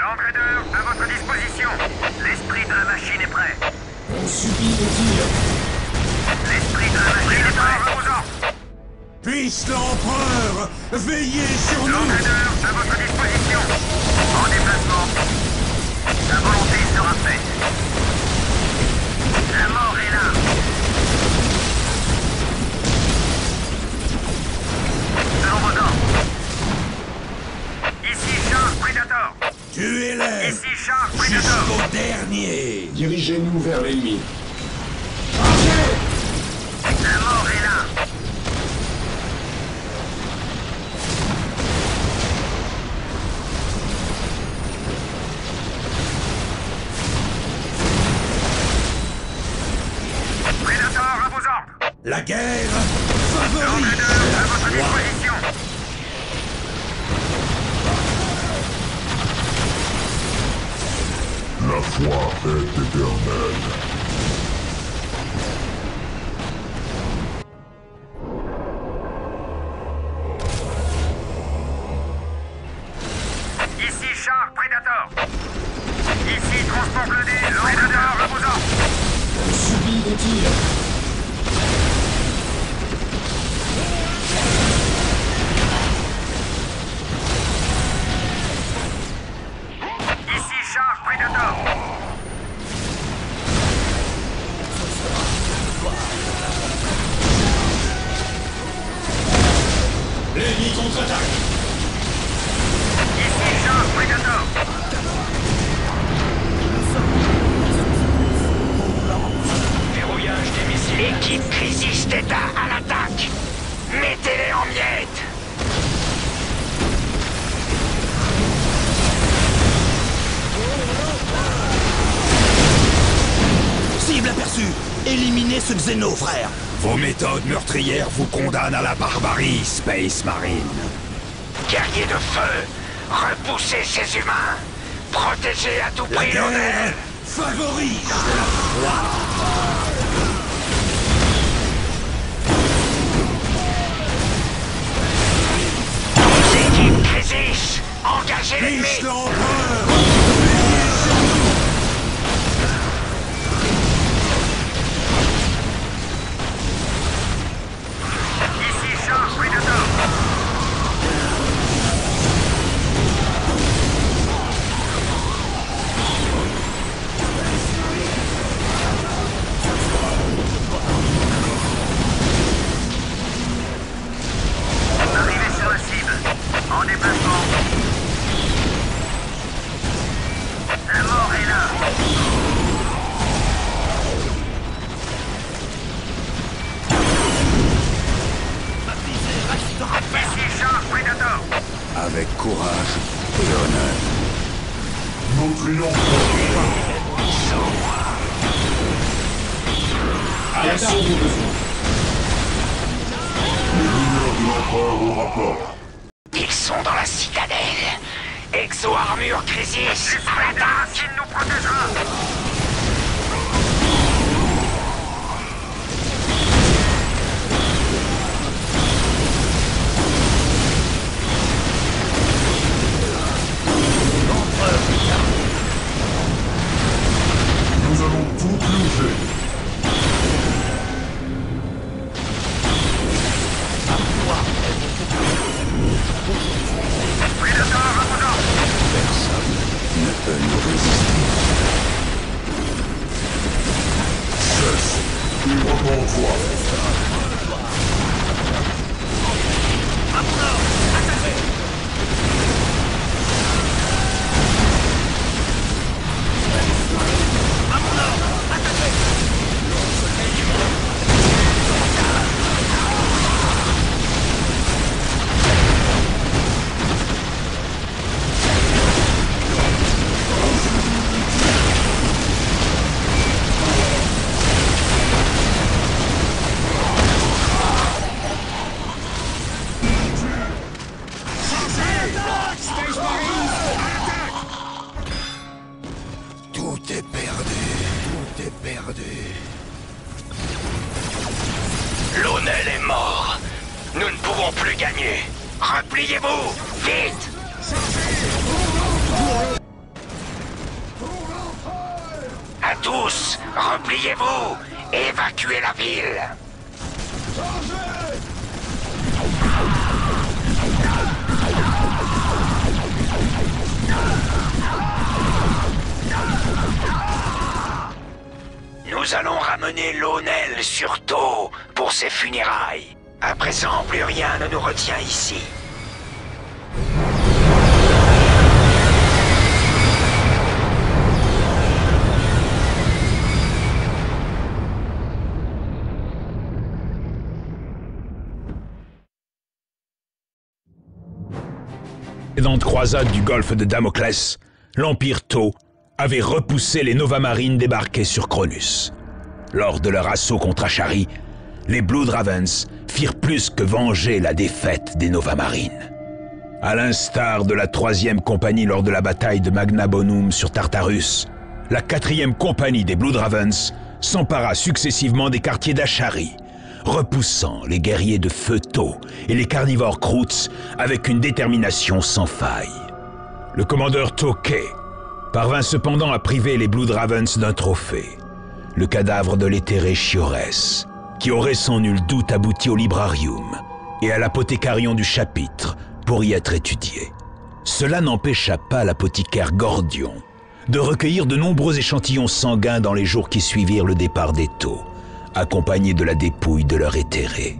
Landraider, à votre disposition. L'esprit de la machine est prêt. On subit des tirs. L'esprit de la machine est prêt. À vos ordres. Puisse l'empereur veiller sur nous. Landraider, à votre disposition. En déplacement. Sa volonté sera faite. La mort est là. Selon vos ordres. Ici Charge Predator. Tuez-les Ici Charge Predator. jusqu'au dernier. Dirigez-nous vers l'ennemi. La mort est là. Predator à vos ordres. La guerre favorise Landraider, à votre la foi. disposition. La foi est éternelle. Ici Char Predator. Ici Transport blindé. Predator à vos ordres. On subit des tirs. Ici Char Predator. L'ennemi contre-attaque. Ici Char Predator. Verrouillage des missiles. Équipe Crisis d'État à l'attaque. Mettez-les en miettes. Cible aperçue. Éliminez ce Xeno, frère. Vos méthodes meurtrières vous condamnent à la barbarie, Space Marine. Guerriers de feu. Repoussez ces humains. Protégez à tout La prix l'honneur. guerre favorise la foi. Équipe Crisis. Engagez l'ennemi. Puisse l'empereur veiller sur nous. Ici Char Predator. Arrivez sur la cible. En déplacement. La mort est là. Ici Char Predator. Avec courage et honneur. Nous triomphons. Action de besoin. Les lumières de l'empereur au rapport. Ils sont dans la citadelle. Exo-armure Crisis à l'attaque. Il nous protégera. Nous allons tout plonger. Predator à vos ordres. Personne ne peut nous résister. Cesse. Et repens-toi. Tout est perdu. Tout est perdu. L'Onel est mort. Nous ne pouvons plus gagner. Repliez-vous, vite. Tous, repliez-vous et évacuez la ville. Nous allons ramener Lonel sur Tau pour ses funérailles. À présent, plus rien ne nous retient ici. Précédente croisade du golfe de Damoclès, l'Empire Tau avait repoussé les Nova Marines débarqués sur Cronus. Lors de leur assaut contre Ashari, les Blood Ravens firent plus que venger la défaite des Nova Marines. À l'instar de la 3e compagnie lors de la bataille de Magna Bonum sur Tartarus, la 4e compagnie des Blood Ravens s'empara successivement des quartiers d'Ashari, repoussant les guerriers de feu Tau et les carnivores Kroots avec une détermination sans faille. Le commandeur Tokay parvint cependant à priver les Blood Ravens d'un trophée, le cadavre de l'éthéré Chiorès, qui aurait sans nul doute abouti au Librarium et à l'apothécarion du chapitre pour y être étudié. Cela n'empêcha pas l'apothicaire Gordion de recueillir de nombreux échantillons sanguins dans les jours qui suivirent le départ des Tau, accompagnés de la dépouille de leur éthéré.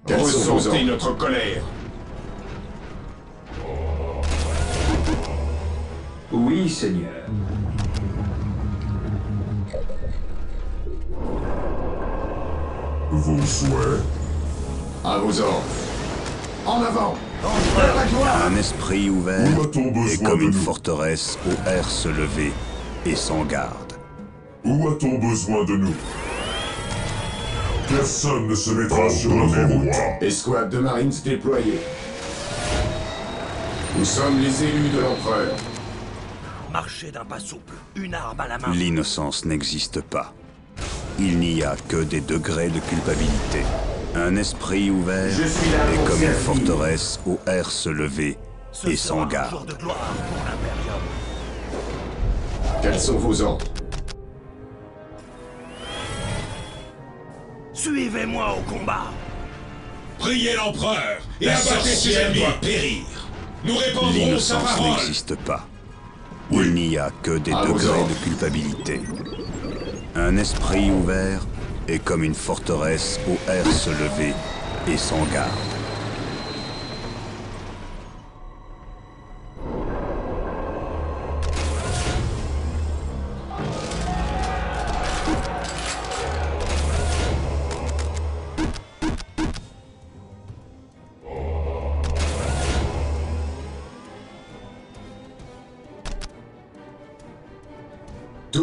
Ressentez notre colère. Oui, Seigneur. Vos souhaits? À vos ordres. En avant. Un esprit ouvert Où a-t-on besoin est comme de une nous? forteresse aux airs se lever et sans garde. Où a-t-on besoin de nous? Personne ne se mettra sur notre route. Escouade de Marines déployée. Nous sommes les élus de l'Empereur. Marchez d'un pas souple, une arme à la main. L'innocence n'existe pas. Il n'y a que des degrés de culpabilité. Un esprit ouvert Je suis là est pour comme une servir. forteresse aux airs se lever Ce et sera sans un jour garde. de gloire pour l'Imperium. Quels sont vos ordres? Suivez-moi au combat. Priez l'empereur et abattez ses ennemis. Doit périr. Nous répandrons sa L'innocence parole. n'existe pas. Il n'y a que des À vos degrés ordres. de culpabilité. Un esprit ouvert est comme une forteresse aux airs se lever et sans garde.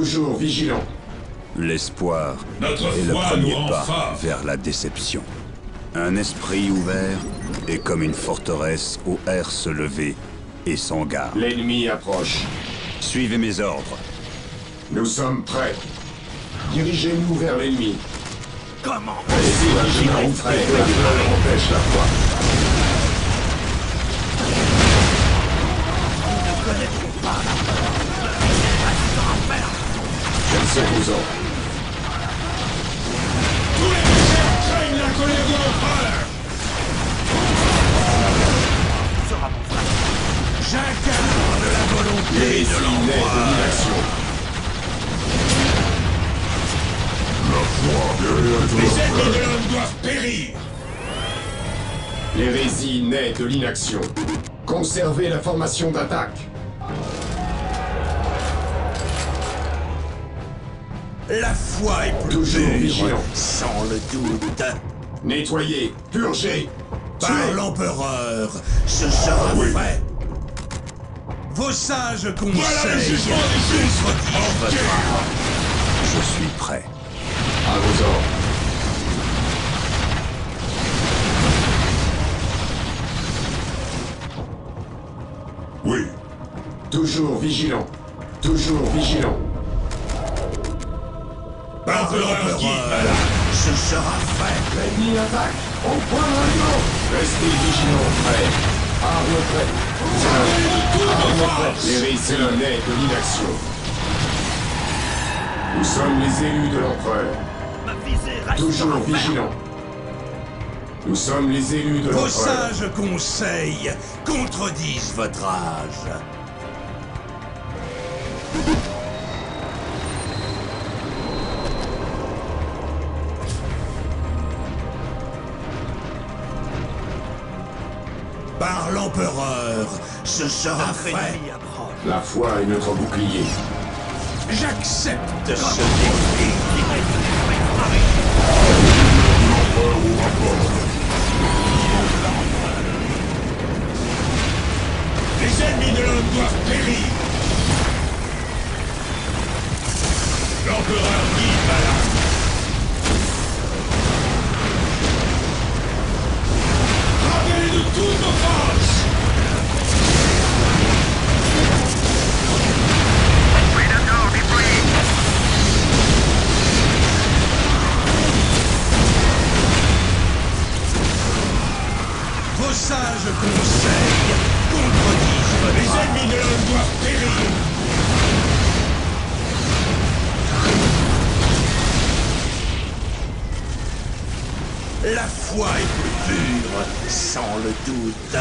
Toujours vigilant. L'espoir Notre est le foi premier nous rend pas forts. vers la déception. Un esprit ouvert est comme une forteresse où air se lever et sans garde. L'ennemi approche. Suivez mes ordres. Nous sommes prêts. Dirigez-nous vers l'ennemi. Comment Restez vigilants, prêts. La peur empêche la foi. ne connaîtront pas la peur. Quels sont vos ordres? Tous les méchants craignent la colère de l'empereur. Sera mon frère. J'incarne la volonté Les de récits naît de l'inaction. Les ennemis de l'homme doivent périr. L'hérésie naît de l'inaction. Conservez la formation d'attaque. La foi est plus Toujours pure, vigilant. sans le doute. Nettoyez, purgez, Par tuez. l'empereur, ce sera fait. Vos sages conseils Voilà le jugement des justes. contredisent votre art. Je suis prêt. À vos ordres. Oui, Toujours vigilant. Toujours vigilant. Par L'empereur guide l'empereur, Malak. ce sera fait. L'ennemi attaque. Au point de l'anneau. Restez vigilants, prêts. Armes prêtes. Armes prêtes. L'hérésie naît de l'inaction. Nous sommes les élus de l'empereur. Ma visée reste Toujours ferme. vigilants. Nous sommes les élus de Vos l'empereur. sages conseils contredisent votre âge. Par l'empereur, ce sera fait. La foi est notre bouclier. J'accepte ce défi. Les ennemis de l'homme doivent périr. L'empereur guide Malak. Rappelez de toutes nos forces. Predator déployé. Vos sages conseils contredisent votre Les âge. ennemis de l'homme doivent périr. La foi est plus pure, sans le doute.